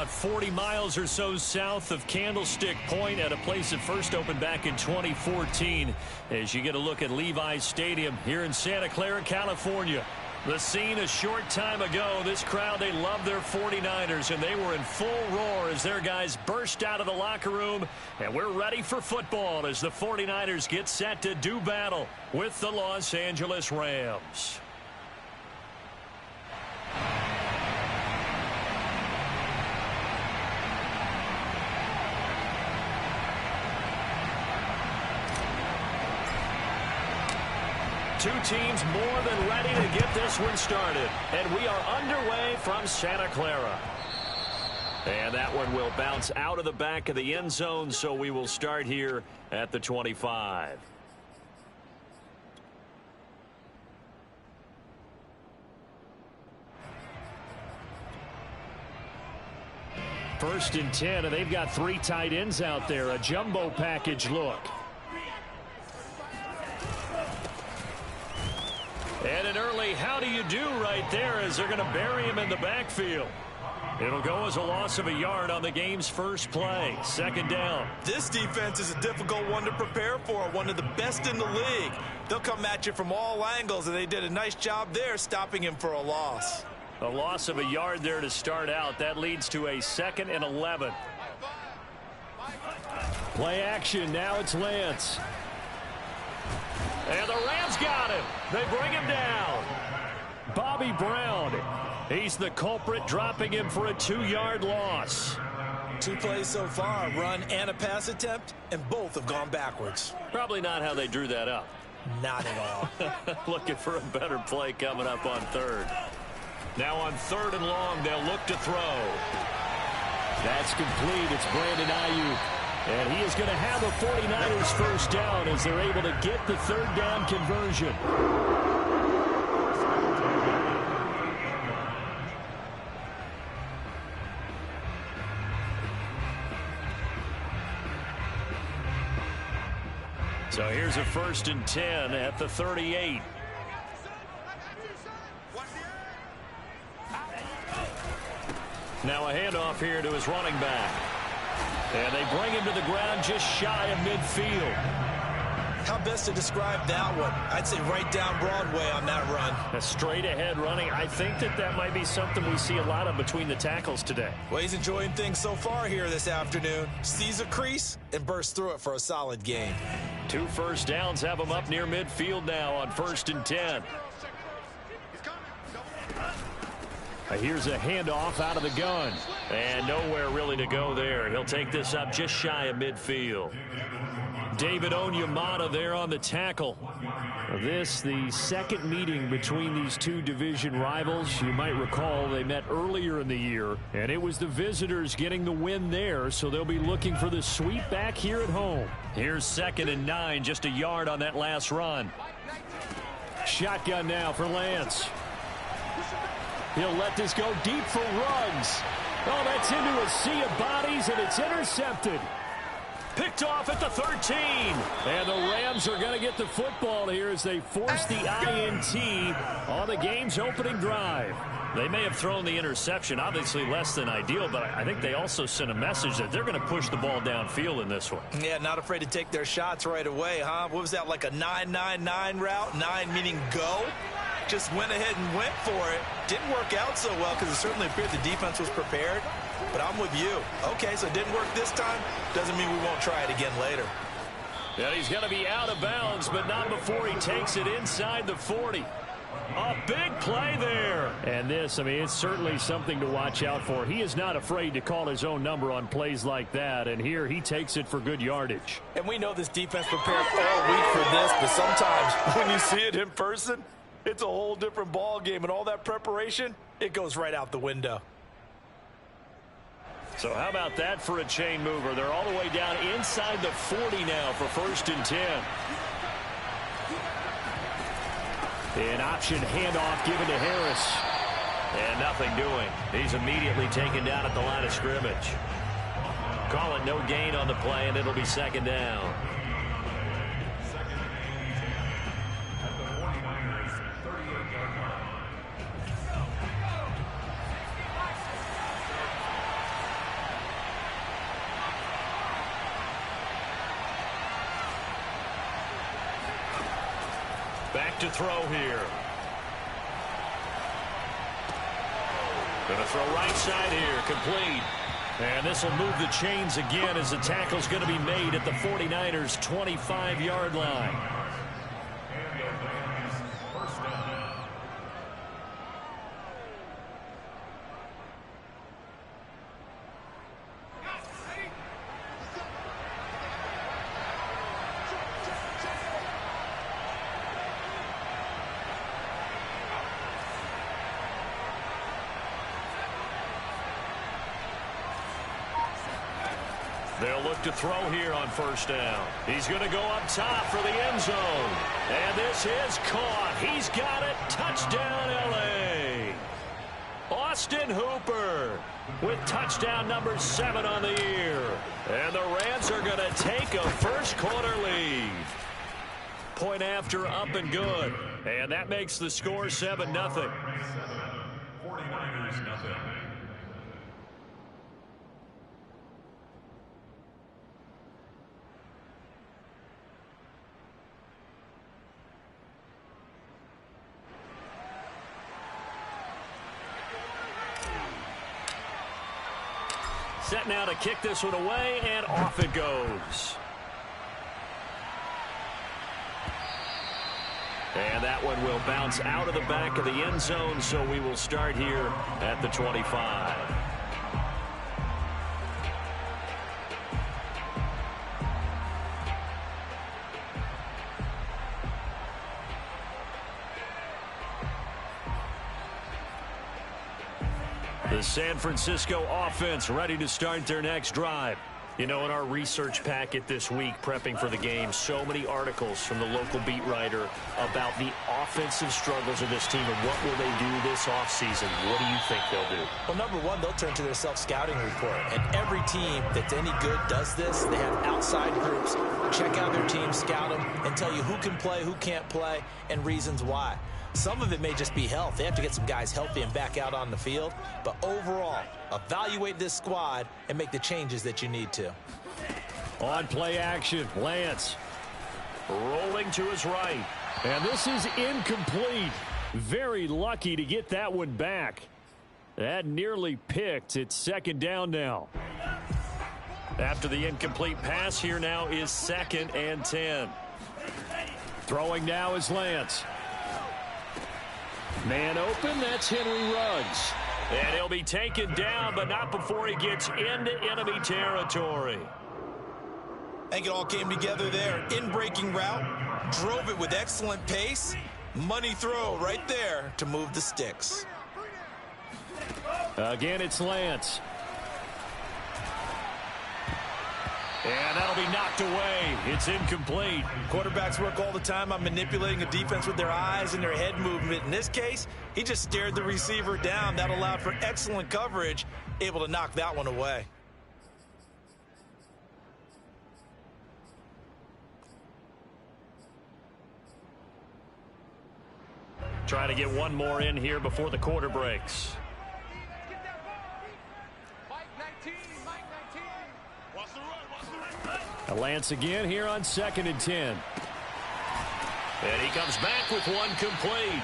about 40 miles or so south of Candlestick Point at a place that first opened back in 2014 as you get a look at Levi's Stadium here in Santa Clara, California. The scene a short time ago, this crowd, they love their 49ers, and they were in full roar as their guys burst out of the locker room, and we're ready for football as the 49ers get set to do battle with the Los Angeles Rams. Two teams more than ready to get this one started. And we are underway from Santa Clara. And that one will bounce out of the back of the end zone, so we will start here at the 25. First and 10, and they've got three tight ends out there. A jumbo package look. And an early how do you do right there as they're going to bury him in the backfield. It'll go as a loss of a yard on the game's first play. Second down. This defense is a difficult one to prepare for, one of the best in the league. They'll come at you from all angles, and they did a nice job there stopping him for a loss. A loss of a yard there to start out. That leads to a 2nd and 11. Play action. Now it's Lance. And the Rams got him. They bring him down. Bobby Brown. He's the culprit, dropping him for a 2-yard loss. 2 plays so far, a run and a pass attempt, and both have gone backwards. Probably not how they drew that up. Not at all. Looking for a better play coming up on third. Now on 3rd and long, they'll look to throw. That's complete. It's Brandon Ayuk. And he is going to have a 49ers first down as they're able to get the 3rd down conversion. So here's a 1st and 10 at the 38. Now a handoff here to his running back. And they bring him to the ground just shy of midfield. How best to describe that one? I'd say right down Broadway on that run. A straight ahead running. I think that might be something we see a lot of between the tackles today. Well, he's enjoying things so far here this afternoon. Sees a crease and bursts through it for a solid gain. 2 first downs have him up near midfield now on 1st and 10. Here's a handoff out of the gun. And nowhere really to go there. He'll take this up just shy of midfield. David Onyemata there on the tackle. This, the second meeting between these two division rivals. You might recall they met earlier in the year, and it was the visitors getting the win there, so they'll be looking for the sweep back here at home. Here's 2nd and 9, just a yard on that last run. Shotgun now for Lance. He'll let this go deep for Ruggs. Oh, that's into a sea of bodies, and it's intercepted. Picked off at the 13. And the Rams are going to get the football here as they force the INT on the game's opening drive. They may have thrown the interception, obviously less than ideal, but I think they also sent a message that they're going to push the ball downfield in this one. Yeah, not afraid to take their shots right away, huh? What was that, like a 9-9-9 route? 9 meaning go? Just went ahead and went for it. Didn't work out so well because it certainly appeared the defense was prepared. But I'm with you. Okay, so it didn't work this time. Doesn't mean we won't try it again later. And he's going to be out of bounds, but not before he takes it inside the 40. A big play there. And this, I mean, it's certainly something to watch out for. He is not afraid to call his own number on plays like that. And here he takes it for good yardage. And we know this defense prepared all week for this, but sometimes when you see it in person, it's a whole different ball game. And all that preparation, it goes right out the window. So how about that for a chain mover? They're all the way down inside the 40 now for 1st and 10. An option handoff given to Harris. And nothing doing. He's immediately taken down at the line of scrimmage. Call it no gain on the play, and it'll be 2nd down. Back to throw here. Going to throw right side here, complete. And this will move the chains again as the tackle's going to be made at the 49ers' 25-yard line. They'll look to throw here on first down. He's going to go up top for the end zone. And this is caught. He's got it. Touchdown, L.A. Austin Hooper with touchdown number 7 on the year. And the Rams are going to take a first-quarter lead. Point after, up and good. And that makes the score 7-0. 49ers nothing. Set now to kick this one away, and off it goes. And that one will bounce out of the back of the end zone, so we will start here at the 25. The San Francisco offense ready to start their next drive. You know, in our research packet this week, prepping for the game, so many articles from the local beat writer about the offensive struggles of this team and what will they do this offseason. What do you think they'll do? Well, number one, they'll turn to their self-scouting report. And every team that's any good does this. They have outside groups. Check out their team, scout them, and tell you who can play, who can't play, and reasons why. Some of it may just be health. They have to get some guys healthy and back out on the field. But overall, evaluate this squad and make the changes that you need to. On play action, Lance rolling to his right. And this is incomplete. Very lucky to get that one back. That nearly picked. It's second down now. After the incomplete pass, here now is 2nd and 10. Throwing now is Lance. Man open, that's Henry Ruggs. And he'll be taken down, but not before he gets into enemy territory. I think it all came together there. In-breaking route, drove it with excellent pace. Money throw right there to move the sticks. Again, it's Lance. And that'll be knocked away. It's incomplete. Quarterbacks work all the time on manipulating a defense with their eyes and their head movement. In this case, he just stared the receiver down. That allowed for excellent coverage, able to knock that one away. Try to get one more in here before the quarter breaks. Lance again here on 2nd and 10. And he comes back with one complete.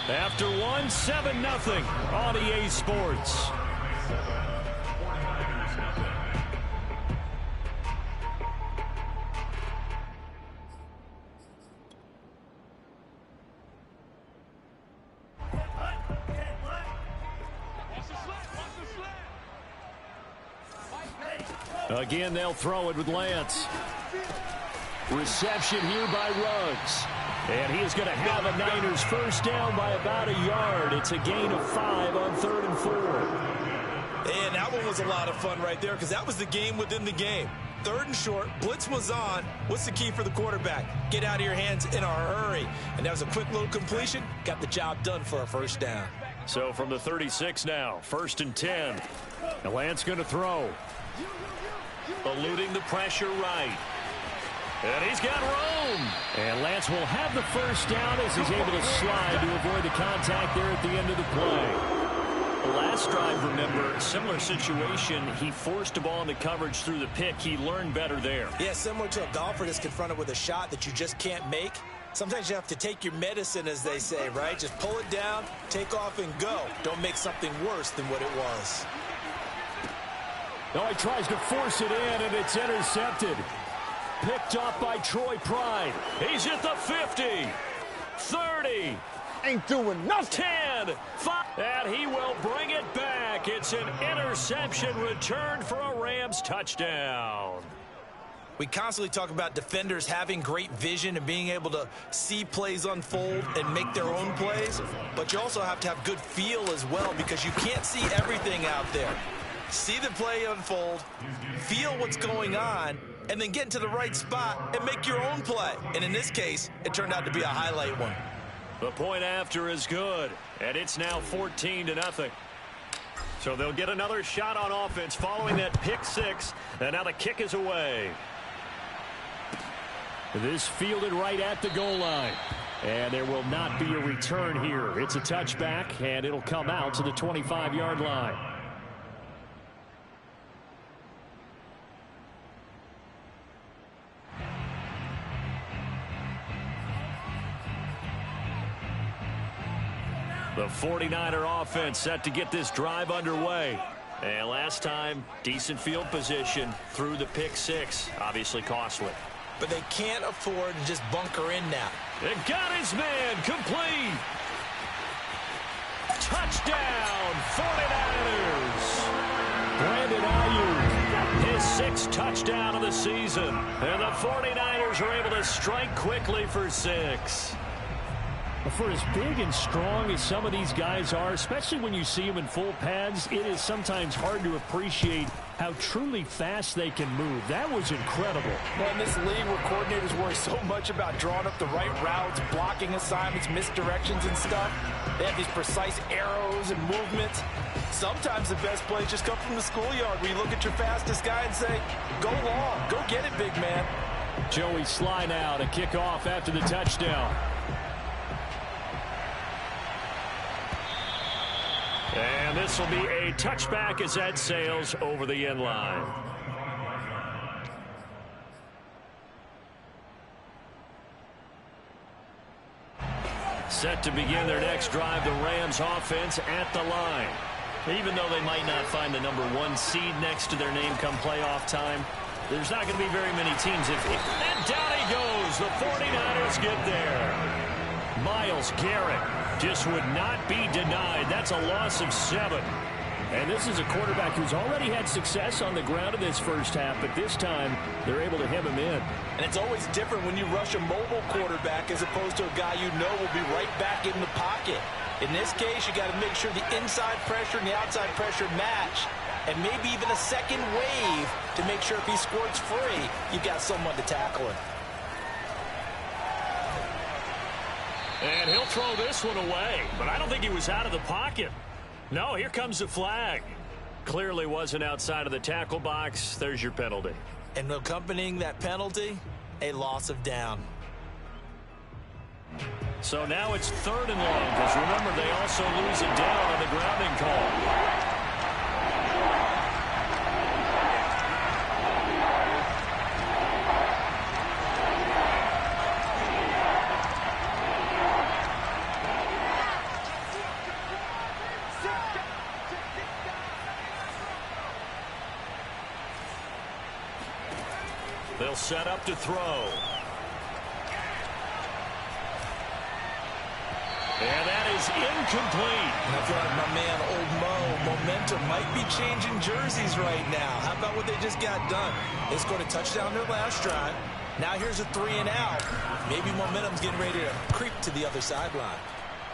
After one, 7-0 on EA Sports. Again, they'll throw it with Lance. Reception here by Ruggs. And he is going to have a Niners first down by about a yard. It's a gain of 5 on 3rd and 4. And that one was a lot of fun right there because that was the game within the game. 3rd and short, blitz was on. What's the key for the quarterback? Get out of your hands in a hurry. And that was a quick little completion. Got the job done for a first down. So from the 36 now, 1st and 10. And Lance going to throw. Eluding the pressure right. And he's got room. And Lance will have the first down as he's able to slide to avoid the contact there at the end of the play. The last drive, remember, similar situation. He forced a ball into coverage through the pick. He learned better there. Yeah, similar to a golfer that's confronted with a shot that you just can't make. Sometimes you have to take your medicine, as they say, right? Just pull it down, take off, and go. Don't make something worse than what it was. Oh, he tries to force it in, and it's intercepted. Picked off by Troy Pride. He's at the 50, 30. Ain't doing nothing. 10, 5, and he will bring it back. It's an interception returned for a Rams touchdown. We constantly talk about defenders having great vision and being able to see plays unfold and make their own plays, but you also have to have good feel as well because you can't see everything out there. See the play unfold, feel what's going on, and then get into the right spot and make your own play. And in this case, it turned out to be a highlight one. The point after is good, and it's now 14-0. So they'll get another shot on offense following that pick six, and now the kick is away. This fielded right at the goal line. And there will not be a return here. It's a touchback, and it'll come out to the 25-yard line. The 49er offense set to get this drive underway. And last time, decent field position through the pick six. Obviously costly. But they can't afford to just bunker in now. And got his man complete. Touchdown, 49ers. Brandon Ayuk, his sixth touchdown of the season. And the 49ers are able to strike quickly for 6. For as big and strong as some of these guys are, especially when you see them in full pads, it is sometimes hard to appreciate how truly fast they can move. That was incredible. Well, in this league where coordinators worry so much about drawing up the right routes, blocking assignments, misdirections and stuff, they have these precise arrows and movements. Sometimes the best plays just come from the schoolyard where you look at your fastest guy and say, go long, go get it, big man. Joey Sly now to kick off after the touchdown. And this will be a touchback as that sails over the end line. Set to begin their next drive, the Rams offense at the line. Even though they might not find the #1 seed next to their name come playoff time, there's not going to be very many teams. And down he goes. The 49ers get there. Myles Garrett just would not be denied. That's a loss of 7. And this is a quarterback who's already had success on the ground in this first half, but this time they're able to hem him in. And it's always different when you rush a mobile quarterback as opposed to a guy you know will be right back in the pocket. In this case, you got to make sure the inside pressure and the outside pressure match, and maybe even a second wave to make sure if he squirts free, you've got someone to tackle him. And he'll throw this one away, but I don't think he was out of the pocket. No, here comes the flag. Clearly wasn't outside of the tackle box. There's your penalty. And accompanying that penalty, a loss of down. So now it's 3rd and long, because remember, they also lose it down on the grounding call. They'll set up to throw. And that is incomplete. I feel like my man, Old Mo, momentum might be changing jerseys right now. How about what they just got done? They scored a touchdown their last drive. Now here's a 3 and out. Maybe momentum's getting ready to creep to the other sideline.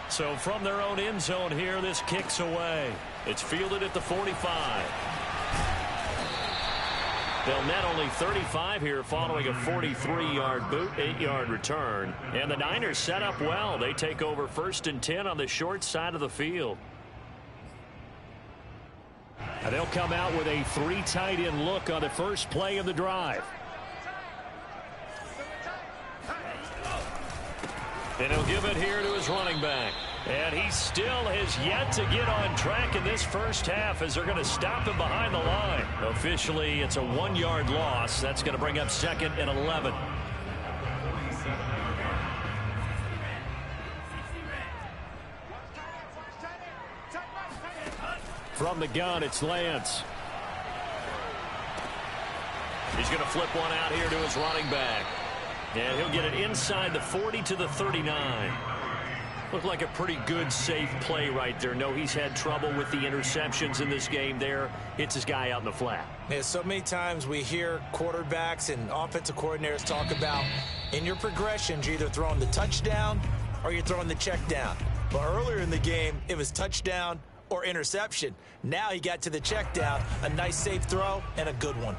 So from their own end zone here, this kicks away. It's fielded at the 45. They'll net only 35 here following a 43-yard boot, 8-yard return. And the Niners set up well. They take over 1st and 10 on the short side of the field. And they'll come out with a 3 tight end look on the first play of the drive. And he'll give it here to his running back. And he still has yet to get on track in this first half as they're going to stop him behind the line. Officially, it's a 1-yard loss. That's going to bring up 2nd and 11. the gun, it's Lance. He's going to flip one out here to his running back. And he'll get it inside the 40 to the 39. Looked like a pretty good, safe play right there. No, he's had trouble with the interceptions in this game there. Hits his guy out in the flat. Yeah, so many times we hear quarterbacks and offensive coordinators talk about in your progressions, you're either throwing the touchdown or you're throwing the check down. But earlier in the game, it was touchdown or interception. Now he got to the check down, a nice safe throw, and a good one.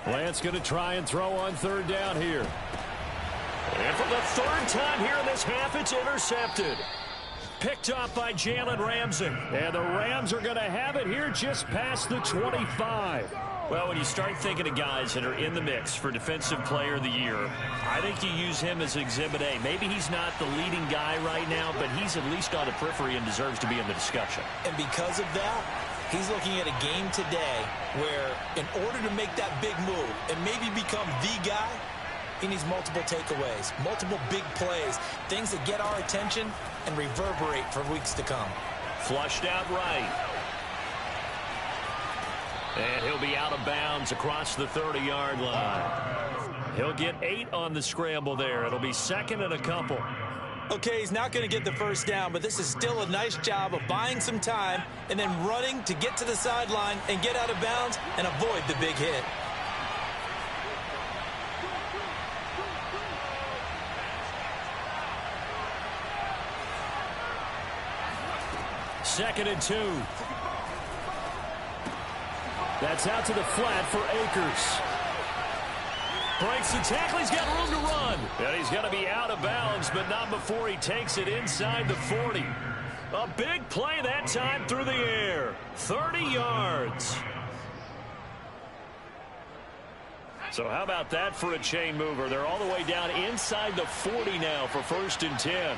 Lance going to try and throw on third down here. And for the third time here in this half, it's intercepted. Picked off by Jalen Ramsey. And the Rams are going to have it here just past the 25. Well, when you start thinking of guys that are in the mix for Defensive Player of the Year, I think you use him as Exhibit A. Maybe he's not the leading guy right now, but he's at least on the periphery and deserves to be in the discussion. And because of that, he's looking at a game today where in order to make that big move and maybe become the guy, he needs multiple takeaways, multiple big plays, things that get our attention and reverberate for weeks to come. Flushed out right. And he'll be out of bounds across the 30-yard line. He'll get 8 on the scramble there. It'll be second and a couple. Okay, he's not going to get the first down, but this is still a nice job of buying some time and then running to get to the sideline and get out of bounds and avoid the big hit. Second and 2. That's out to the flat for Akers. Breaks the tackle. He's got room to run. And he's going to be out of bounds, but not before he takes it inside the 40. A big play that time through the air. 30 yards. So how about that for a chain mover? They're all the way down inside the 40 now for 1st and 10.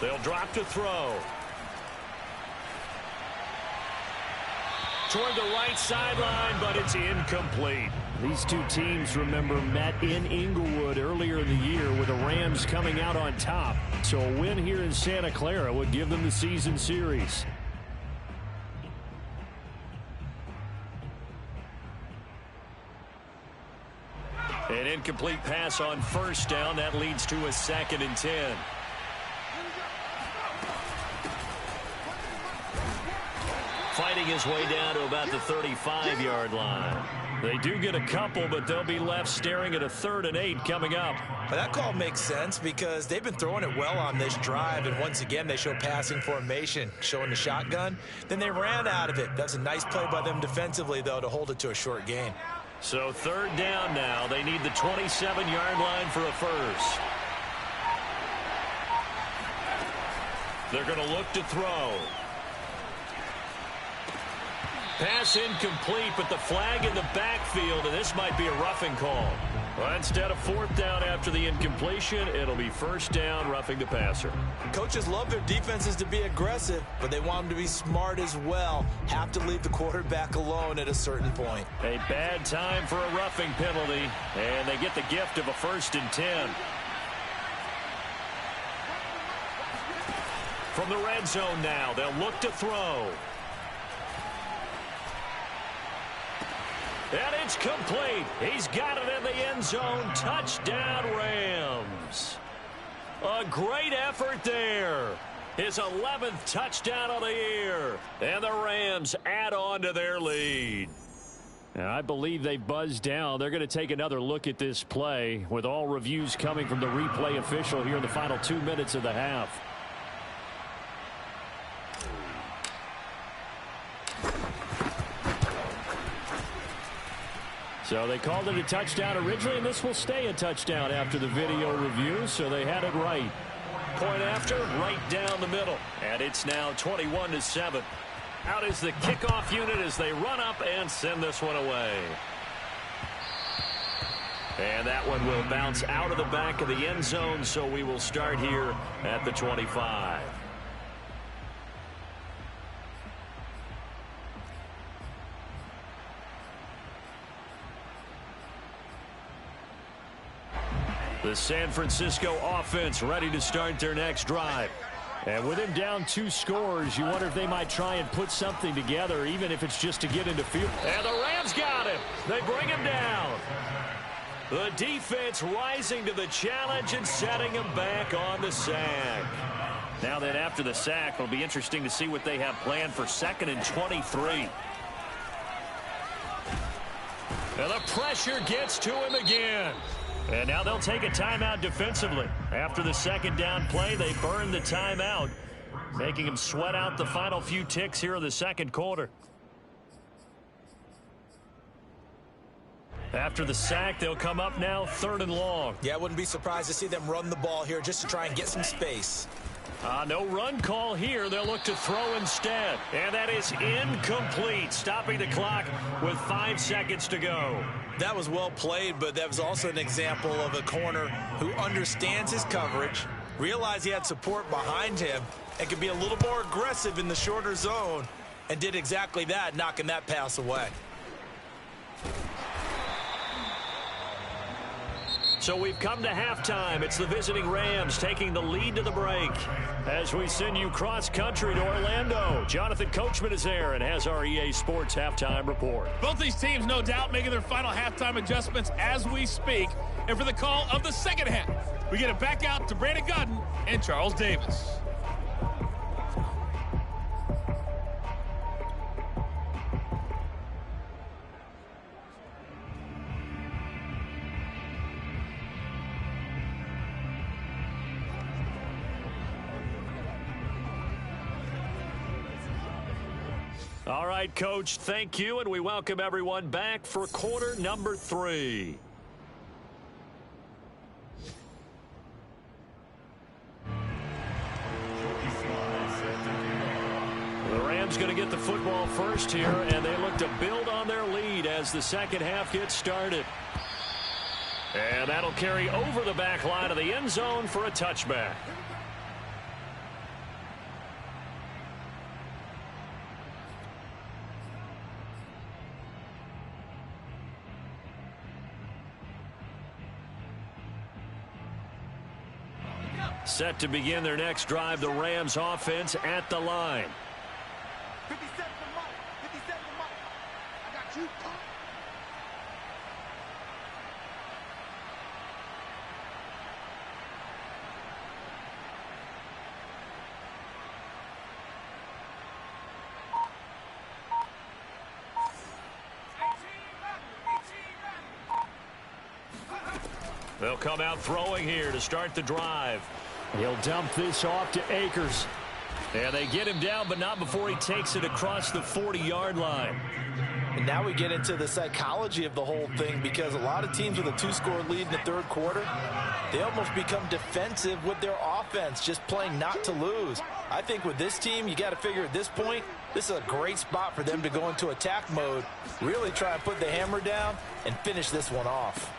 They'll drop to throw. Toward the right sideline, but it's incomplete. These two teams, remember, met in Inglewood earlier in the year with the Rams coming out on top. So a win here in Santa Clara would give them the season series. An incomplete pass on first down. That leads to a 2nd and 10. Fighting his way down to about the 35-yard line. They do get a couple, but they'll be left staring at a 3rd and 8 coming up. But that call makes sense because they've been throwing it well on this drive, and once again they show passing formation, showing the shotgun. Then they ran out of it. That's a nice play by them defensively, though, to hold it to a short gain. So 3rd down now. They need the 27-yard line for a first. They're going to look to throw. Pass incomplete, but the flag in the backfield, and this might be a roughing call. Well, instead of 4th down after the incompletion, it'll be 1st down, roughing the passer. Coaches love their defenses to be aggressive, but they want them to be smart as well. Have to leave the quarterback alone at a certain point. A bad time for a roughing penalty, and they get the gift of a 1st and 10. From the red zone now, they'll look to throw. And it's complete. He's got it in the end zone. Touchdown, Rams. A great effort there. His 11th touchdown of the year. And the Rams add on to their lead. Now, I believe they buzzed down. They're going to take another look at this play with all reviews coming from the replay official here in the final 2 minutes of the half. So they called it a touchdown originally, and this will stay a touchdown after the video review, so they had it right. Point after, right down the middle. And it's now 21-7. Out is the kickoff unit as they run up and send this one away. And that one will bounce out of the back of the end zone, so we will start here at the 25. The San Francisco offense ready to start their next drive. And with him down 2 scores, you wonder if they might try and put something together, even if it's just to get into field. And the Rams got him. They bring him down. The defense rising to the challenge and setting him back on the sack. Now then, after the sack, it'll be interesting to see what they have planned for 2nd and 23. And the pressure gets to him again. And now they'll take a timeout defensively. After the 2nd down play, they burn the timeout, making him sweat out the final few ticks here in the 2nd quarter. After the sack, they'll come up now 3rd and long. Yeah, I wouldn't be surprised to see them run the ball here just to try and get some space. No run call here. They'll look to throw instead. And that is incomplete, stopping the clock with 5 seconds to go. That was well played, but that was also an example of a corner who understands his coverage, realized he had support behind him, and could be a little more aggressive in the shorter zone, and did exactly that, knocking that pass away. So we've come to halftime. It's the visiting Rams taking the lead to the break. As we send you cross-country to Orlando, Jonathan Coachman is there and has our EA Sports halftime report. Both these teams, no doubt, making their final halftime adjustments as we speak. And for the call of the 2nd half, we get it back out to Brandon Godden and Charles Davis. All right, Coach, thank you, and we welcome everyone back for quarter number 3. The Rams going to get the football first here, and they look to build on their lead as the 2nd half gets started. And that'll carry over the back line of the end zone for a touchback. Set to begin their next drive, the Rams offense at the line. 57 mark. 57 mark. I got you. They'll come out throwing here to start the drive. He'll dump this off to Akers. And they get him down, but not before he takes it across the 40-yard line. And now we get into the psychology of the whole thing, because a lot of teams with a 2-score lead in the 3rd quarter, they almost become defensive with their offense, just playing not to lose. I think with this team, you got to figure at this point, this is a great spot for them to go into attack mode, really try and put the hammer down and finish this one off.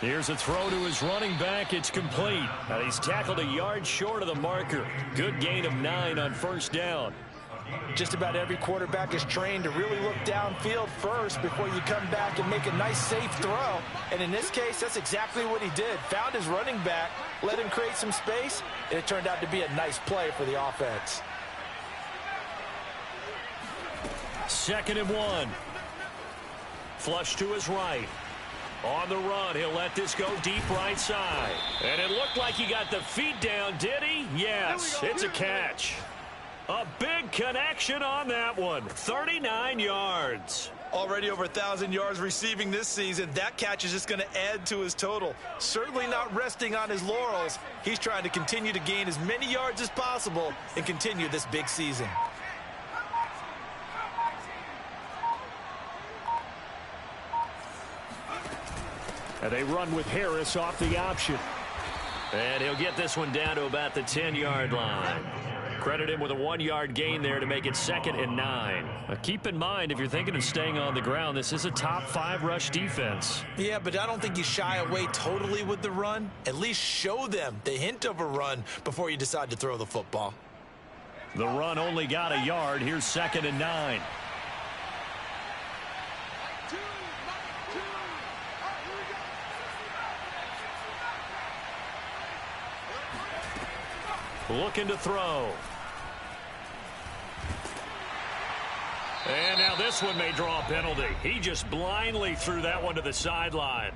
Here's a throw to his running back. It's complete. And he's tackled a yard short of the marker. Good gain of 9 on 1st down. Just about every quarterback is trained to really look downfield first before you come back and make a nice, safe throw. And in this case, that's exactly what he did. Found his running back, let him create some space, and it turned out to be a nice play for the offense. 2nd and 1. Flush to his right. On the run, he'll let this go deep right side. And it looked like he got the feet down, did he? Yes, it's a catch. A big connection on that one. 39 yards. Already over 1,000 yards receiving this season. That catch is just going to add to his total. Certainly not resting on his laurels. He's trying to continue to gain as many yards as possible and continue this big season. And they run with Harris off the option. And he'll get this one down to about the 10-yard line. Credit him with a 1-yard gain there to make it 2nd and 9. Keep in mind, if you're thinking of staying on the ground, this is a top 5 rush defense. Yeah, but I don't think you shy away totally with the run. At least show them the hint of a run before you decide to throw the football. The run only got a yard. Here's 2nd and 9. looking to throw. And now this one may draw a penalty. He just blindly threw that one to the sideline.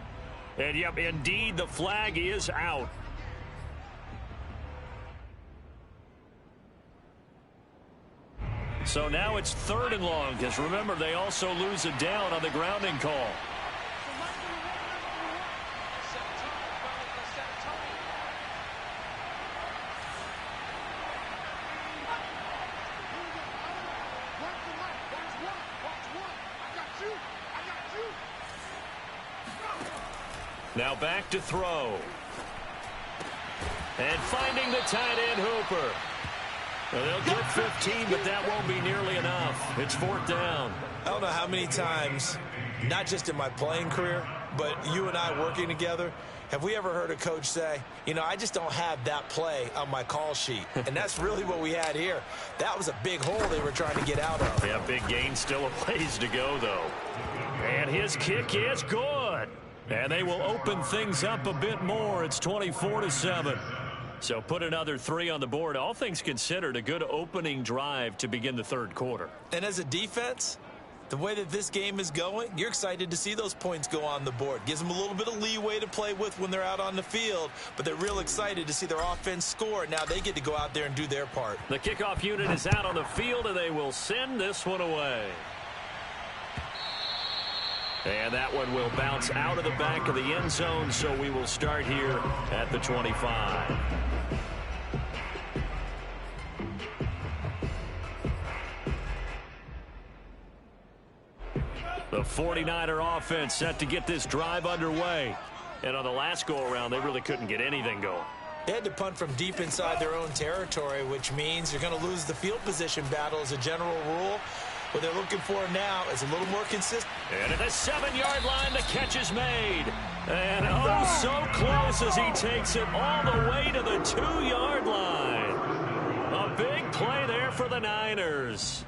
And, yep, indeed, the flag is out. So now it's 3rd and long, because remember, they also lose a down on the grounding call. Now back to throw. And finding the tight end Hooper. Well, they'll get 15, but that won't be nearly enough. It's 4th down. I don't know how many times, not just in my playing career, but you and I working together, have we ever heard a coach say, you know, I just don't have that play on my call sheet. And that's really what we had here. That was a big hole they were trying to get out of. Yeah, big gain, still a ways to go, though. And his kick is good. And they will open things up a bit more. It's 24-7. So put another 3 on the board. All things considered, a good opening drive to begin the 3rd quarter. And as a defense, the way that this game is going, you're excited to see those points go on the board. Gives them a little bit of leeway to play with when they're out on the field, but they're real excited to see their offense score. Now they get to go out there and do their part. The kickoff unit is out on the field, and they will send this one away. And that one will bounce out of the back of the end zone, so we will start here at the 25. The 49er offense set to get this drive underway. And on the last go-around, they really couldn't get anything going. They had to punt from deep inside their own territory, which means you're going to lose the field position battle as a general rule. What they're looking for now is a little more consistent. And at the 7-yard line, the catch is made. And oh, so close as he takes it all the way to the 2-yard line. A big play there for the Niners.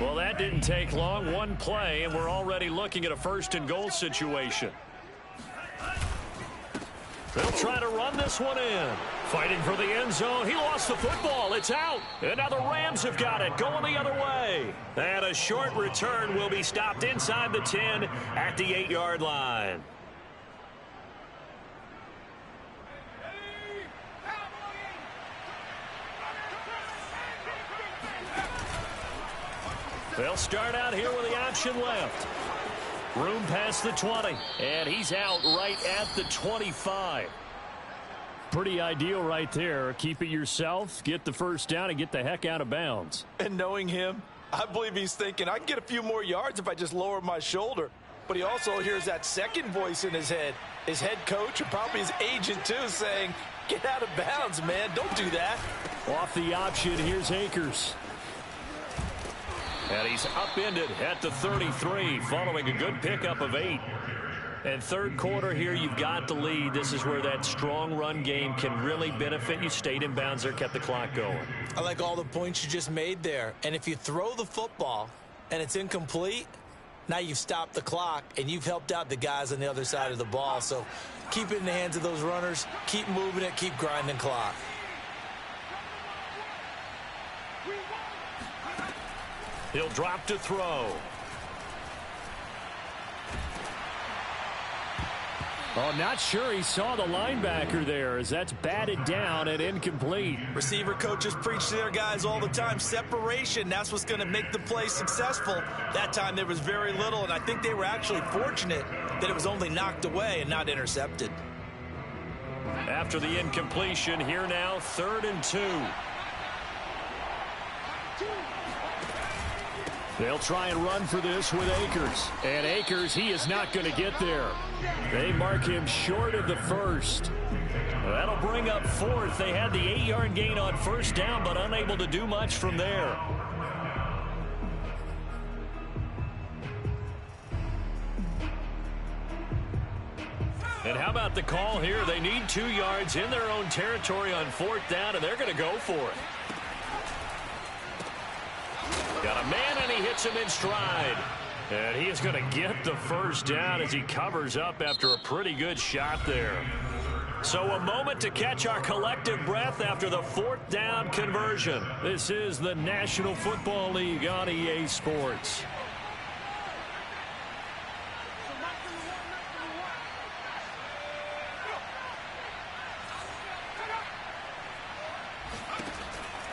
Well, that didn't take long. One play, and we're already looking at a 1st and goal situation. They'll try to run this one in. Fighting for the end zone. He lost the football. It's out. And now the Rams have got it. Going the other way. And a short return will be stopped inside the 10 at the 8-yard line. They'll start out here with the option left. Room past the 20, and he's out right at the 25. Pretty ideal right there. Keep it yourself, get the 1st down, and get the heck out of bounds. And knowing him, I believe he's thinking, I can get a few more yards if I just lower my shoulder. But he also hears that second voice in his head, his head coach, and probably his agent too, saying, get out of bounds, man. Don't do that. Off the option, here's Akers. And he's upended at the 33 following a good pickup of 8. And 3rd quarter here, you've got the lead. This is where that strong run game can really benefit you. Stayed in bounds there, kept the clock going. I like all the points you just made there. And if you throw the football and it's incomplete, now you've stopped the clock and you've helped out the guys on the other side of the ball. So keep it in the hands of those runners. Keep moving it. Keep grinding clock. He'll drop to throw. Oh, not sure he saw the linebacker there as that's batted down and incomplete. Receiver coaches preach to their guys all the time. Separation, that's what's going to make the play successful. That time there was very little, and I think they were actually fortunate that it was only knocked away and not intercepted. After the incompletion, here now, 3rd and 2. They'll try and run for this with Akers. And Akers, he is not going to get there. They mark him short of the 1st. That'll bring up 4th. They had the 8-yard gain on 1st down, but unable to do much from there. And how about the call here? They need 2 yards in their own territory on 4th down, and they're going to go for it. Got a man, and he hits him in stride. And he is going to get the first down as he covers up after a pretty good shot there. So a moment to catch our collective breath after the 4th down conversion. This is the National Football League on EA Sports.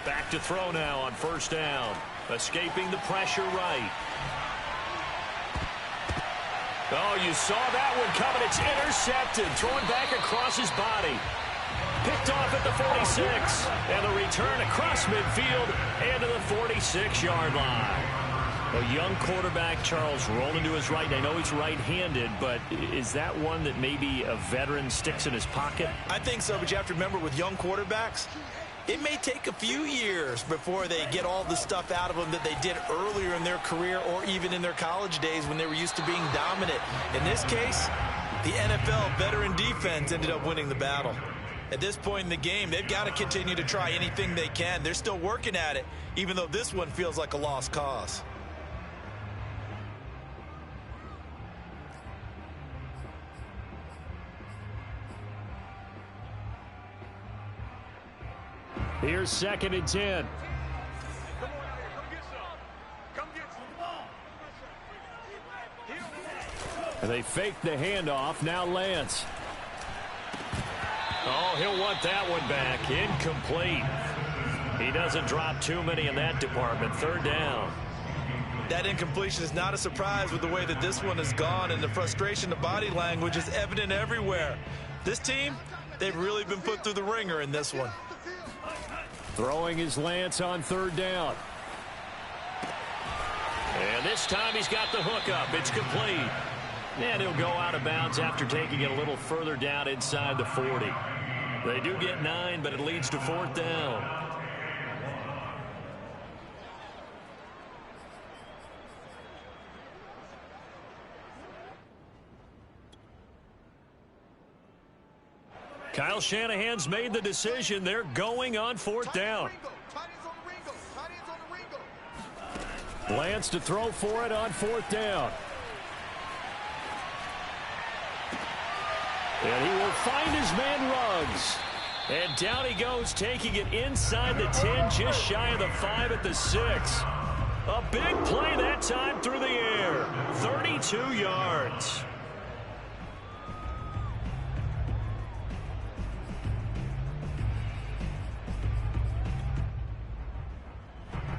Back to throw now on 1st down. Escaping the pressure right. Oh, you saw that one coming. It's intercepted. Thrown back across his body. Picked off at the 46. And the return across midfield and to the 46-yard line. A young quarterback, Charles, rolling to his right. And I know he's right-handed, but is that one that maybe a veteran sticks in his pocket? I think so, but you have to remember with young quarterbacks, it may take a few years before they get all the stuff out of them that they did earlier in their career or even in their college days when they were used to being dominant. In this case, the NFL veteran defense ended up winning the battle. At this point in the game, they've got to continue to try anything they can. They're still working at it, even though this one feels like a lost cause. Here's 2nd and 10. And they fake the handoff. Now Lance. Oh, he'll want that one back. Incomplete. He doesn't drop too many in that department. 3rd down. That incompletion is not a surprise with the way that this one has gone, and the frustration, the body language is evident everywhere. This team, they've really been put through the ringer in this one. Throwing is Lance on 3rd down. And this time he's got the hook up. It's complete. And he'll go out of bounds after taking it a little further down inside the 40. They do get 9, but it leads to 4th down. Kyle Shanahan's made the decision. They're going on 4th down. Lance to throw for it on 4th down. And he will find his man Ruggs. And down he goes, taking it inside the 10, just shy of the 5 at the 6. A big play that time through the air. 32 yards.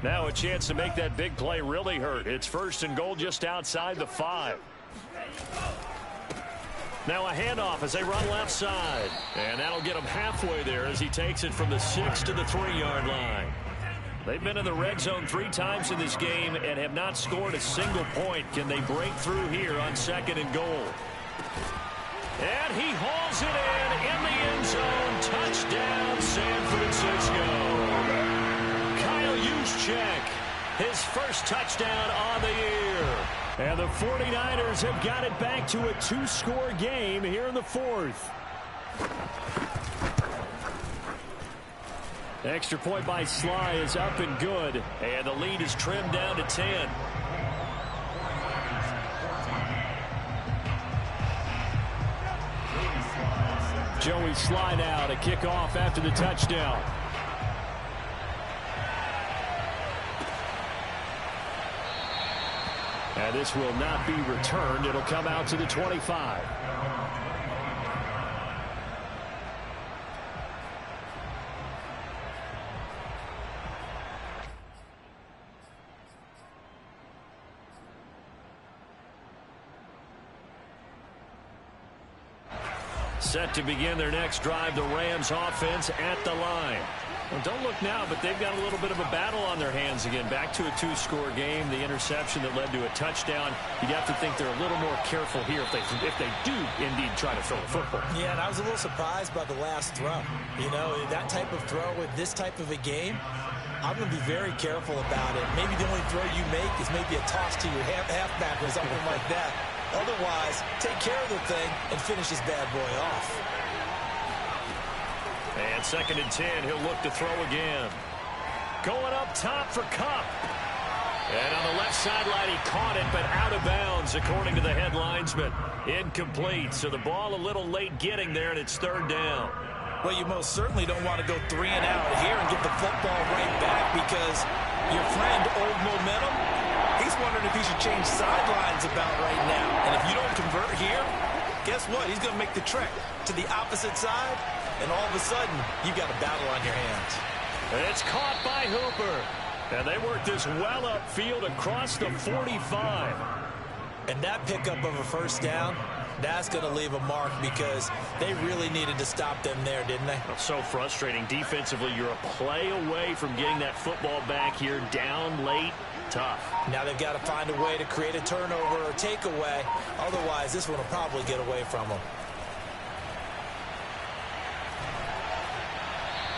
Now a chance to make that big play really hurt. It's 1st and goal just outside the 5. Now a handoff as they run left side. And that'll get him halfway there as he takes it from the 6 to the 3-yard line. They've been in the red zone 3 times in this game and have not scored a single point. Can they break through here on 2nd and goal? And he hauls it in the end zone. Touchdown, San Francisco. Juszczyk, his first touchdown on the year. And the 49ers have got it back to a 2-score game here in the 4th. Extra point by Sly is up and good. And the lead is trimmed down to 10. Joey Sly now to kick off after the touchdown. And this will not be returned. It'll come out to the 25. Set to begin their next drive, the Rams offense at the line. Well, don't look now, but they've got a little bit of a battle on their hands again. Back to a 2-score game. The interception that led to a touchdown. You'd have to think they're a little more careful here if they do indeed try to throw a football. Yeah, and I was a little surprised by the last throw. You know, that type of throw with this type of a game, I'm going to be very careful about it. Maybe the only throw you make is maybe a toss to your halfback or something like that. Otherwise, take care of the thing and finish this bad boy off. And 2nd and 10, he'll look to throw again. Going up top for Kupp. And on the left sideline, he caught it, but out of bounds, according to the head linesman. Incomplete, so the ball a little late getting there, and it's third down. Well, you most certainly don't want to go 3 and out here and get the football right back because your friend, Old Momentum, he's wondering if he should change sidelines about right now. And if you don't convert here, guess what? He's going to make the trek to the opposite side, and all of a sudden, you've got a battle on your hands. And it's caught by Hooper. And they work this well upfield across the 45. And that pickup of a first down, that's going to leave a mark because they really needed to stop them there, didn't they? So frustrating. Defensively, you're a play away from getting that football back here down late. Tough. Now they've got to find a way to create a turnover or takeaway. Otherwise, this one will probably get away from them.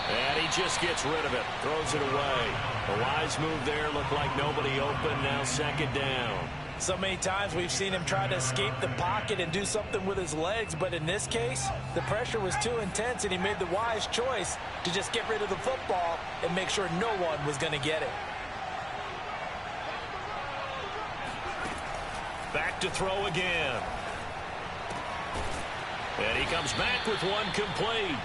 And he just gets rid of it. Throws it away. A wise move there. Looked like nobody open. Now second down. So many times we've seen him try to escape the pocket and do something with his legs, but in this case, the pressure was too intense, and he made the wise choice to just get rid of the football and make sure no one was going to get it. Back to throw again. And he comes back with one complete.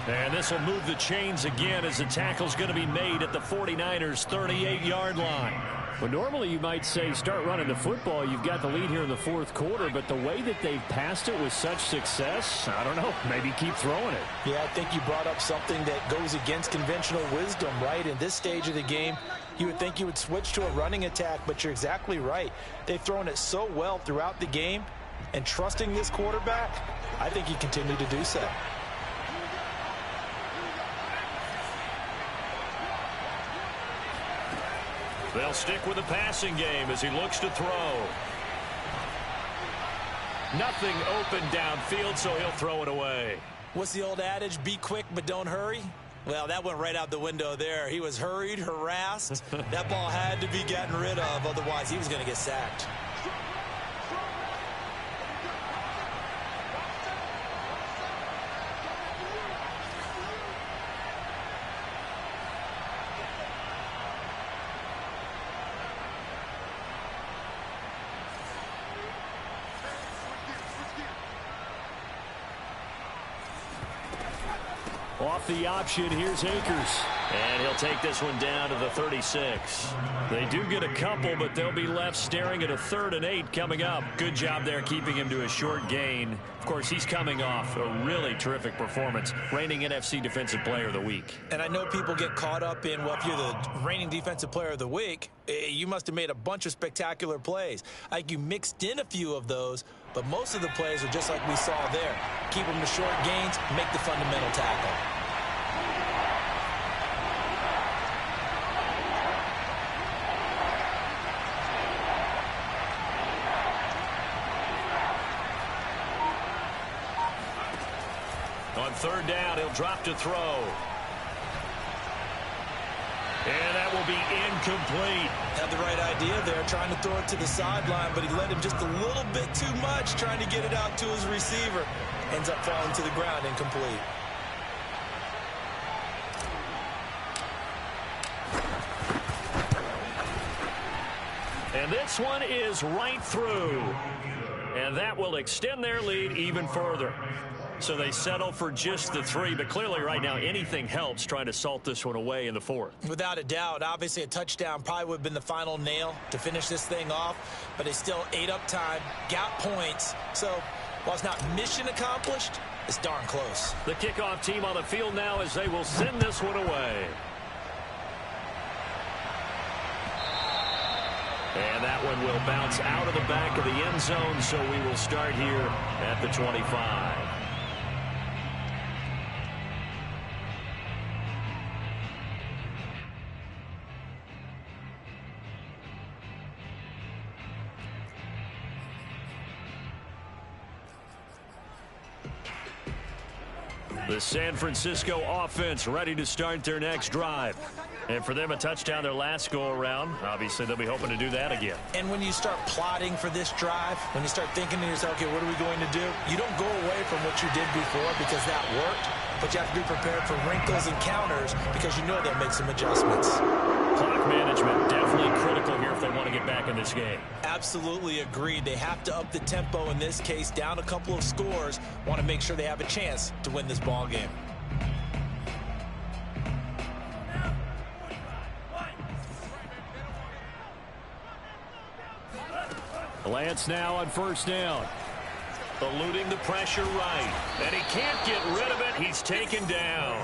And this will move the chains again as the tackle's going to be made at the 49ers' 38-yard line. Well, normally you might say start running the football. You've got the lead here in the fourth quarter, but the way that they've passed it with such success, I don't know, maybe keep throwing it. Yeah, I think you brought up something that goes against conventional wisdom, right? In this stage of the game, you would think you would switch to a running attack, but you're exactly right. They've thrown it so well throughout the game, and trusting this quarterback, I think he continued to do so. They'll stick with the passing game as he looks to throw. Nothing open downfield, so he'll throw it away. What's the old adage? Be quick, but don't hurry. Well, that went right out the window there. He was hurried, harassed. That ball had to be gotten rid of, otherwise he was going to get sacked. Off the option, here's Akers. And he'll take this one down to the 36. They do get a couple, but they'll be left staring at a 3rd and 8 coming up. Good job there keeping him to a short gain. Of course, he's coming off a really terrific performance, reigning NFC Defensive Player of the Week. And I know people get caught up in, well, if you're the reigning Defensive Player of the Week, you must have made a bunch of spectacular plays. Like you mixed in a few of those, but most of the plays are just like we saw there. Keep them to short gains, make the fundamental tackle. On 3rd down, he'll drop to throw. And that will be incomplete. Had the right idea there, trying to throw it to the sideline, but he let him just a little bit too much, trying to get it out to his receiver. Ends up falling to the ground, incomplete. And this one is right through. And that will extend their lead even further. So they settle for just the 3, but clearly right now anything helps trying to salt this one away in the 4th. Without a doubt, obviously a touchdown probably would have been the final nail to finish this thing off, but they still ate up time, got points. So while it's not mission accomplished, it's darn close. The kickoff team on the field now as they will send this one away. And that one will bounce out of the back of the end zone, so we will start here at the 25. The San Francisco offense ready to start their next drive. And for them, a touchdown their last go-around. Obviously, they'll be hoping to do that again. And when you start plotting for this drive, when you start thinking to yourself, okay, what are we going to do? You don't go away from what you did before because that worked, but you have to be prepared for wrinkles and counters because you know they'll make some adjustments. Clock management definitely critical here if they want in this game. Absolutely agreed. They have to up the tempo in this case, down a couple of scores. Want to make sure they have a chance to win this ball game. Lance now on first down. Eluding the pressure right. And he can't get rid of it. He's taken down.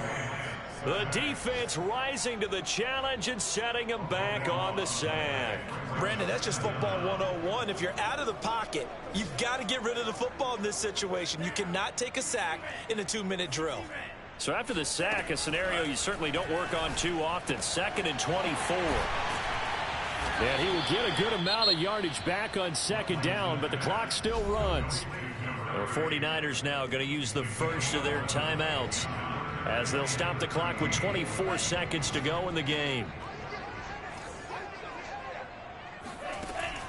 The defense rising to the challenge and setting him back on the sack. Brandon, that's just football 101. If you're out of the pocket, you've got to get rid of the football in this situation. You cannot take a sack in a 2-minute drill. So after the sack, a scenario you certainly don't work on too often. 2nd and 24. And he will get a good amount of yardage back on 2nd down, but the clock still runs. The 49ers now going to use the first of their timeouts as they'll stop the clock with 24 seconds to go in the game.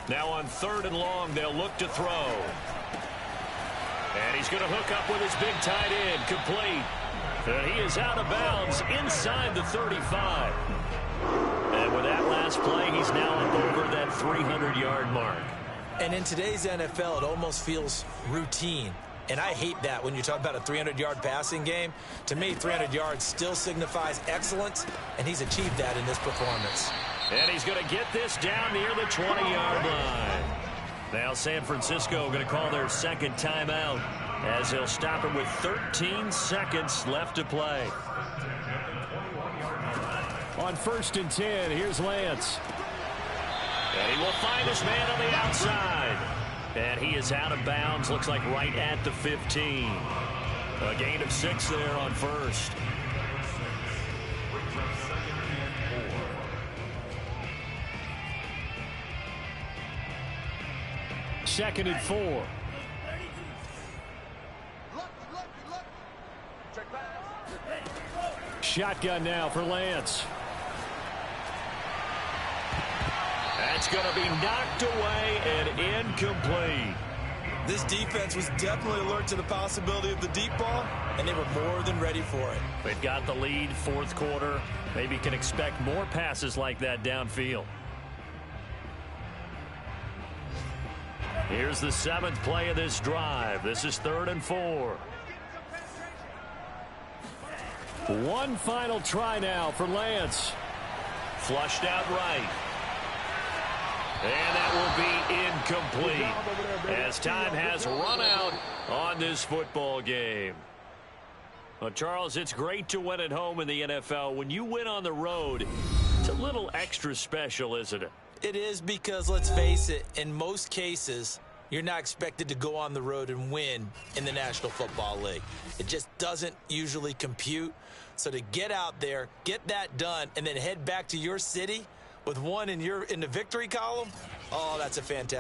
Now on 3rd and long, they'll look to throw. And he's going to hook up with his big tight end, complete. And he is out of bounds inside the 35. And with that last play, he's now up over that 300-yard mark. And in today's NFL, it almost feels routine. And I hate that when you talk about a 300-yard passing game. To me, 300 yards still signifies excellence, and he's achieved that in this performance. And he's going to get this down near the 20-yard line. Now San Francisco going to call their second timeout as they'll stop him with 13 seconds left to play. On 1st and 10, here's Lance. And he will find his man on the outside. And he is out of bounds, looks like right at the 15. A gain of 6 there on 1st. Second and 4. Shotgun now for Lance. That's going to be knocked away and incomplete. This defense was definitely alert to the possibility of the deep ball, and they were more than ready for it. They've got the lead, 4th quarter. Maybe can expect more passes like that downfield. Here's the 7th play of this drive. This is 3rd and 4. One final try now for Lance. Flushed out right. And that will be incomplete as time has run out on this football game. Well, Charles, it's great to win at home in the NFL. When you win on the road, it's a little extra special, isn't it? It is, because, let's face it, in most cases, you're not expected to go on the road and win in the National Football League. It just doesn't usually compute. So to get out there, get that done, and then head back to your city with one in the victory column, oh, that's a fantastic